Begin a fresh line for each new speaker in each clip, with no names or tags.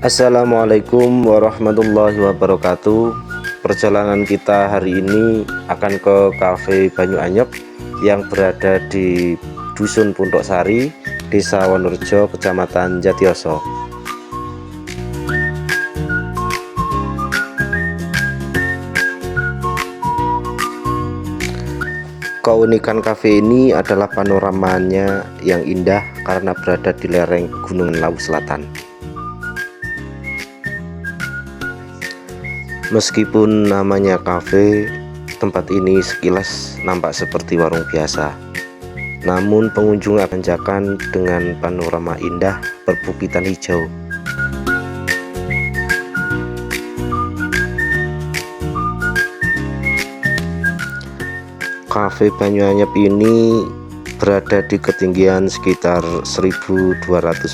Assalamualaikum warahmatullahi wabarakatuh. Perjalanan kita hari ini akan ke Cafe Banyu Anyep yang berada di Dusun Pondok Sari, Desa Wonorejo, Kecamatan Jatiyoso. Keunikan cafe ini adalah panoramanya yang indah karena berada di lereng Gunung Lawu Selatan. Meskipun namanya kafe, tempat ini sekilas nampak seperti warung biasa. Namun pengunjung akan tanjakan dengan panorama indah perbukitan hijau. Cafe Banyu Anyep ini berada di ketinggian sekitar 1200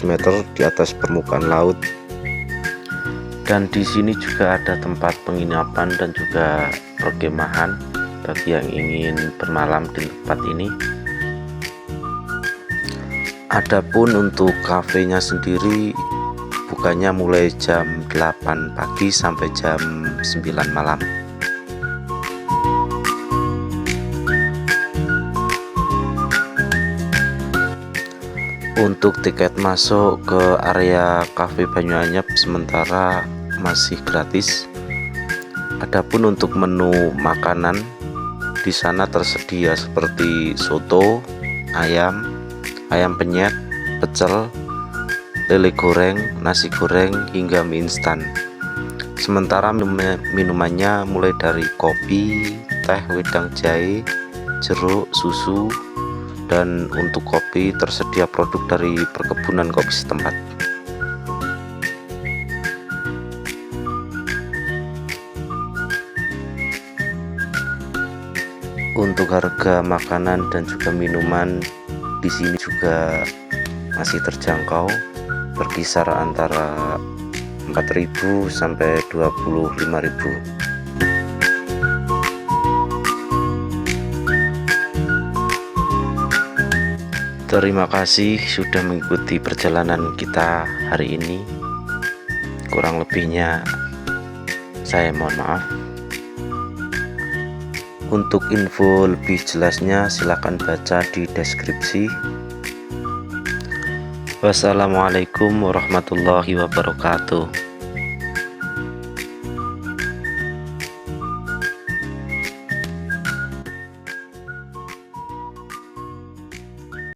meter di atas permukaan laut. Dan di sini juga ada tempat penginapan dan juga perkemahan bagi yang ingin bermalam di tempat ini. Adapun untuk kafenya sendiri bukanya mulai jam 8 pagi sampai jam 9 malam. Untuk tiket masuk ke area Cafe Banyu Anyep sementara masih gratis. Adapun untuk menu makanan di sana tersedia seperti soto, ayam penyet, pecel, lele goreng, nasi goreng hingga mie instan. Sementara minumannya mulai dari kopi, teh, wedang jahe, jeruk, susu. Dan untuk kopi tersedia produk dari perkebunan kopi setempat. Untuk harga makanan dan juga minuman di sini juga masih terjangkau, berkisar antara 4.000 sampai 25.000. Terima kasih sudah mengikuti perjalanan kita hari ini. Kurang lebihnya saya mohon maaf. Untuk info lebih jelasnya silakan baca di deskripsi. Wassalamualaikum warahmatullahi wabarakatuh.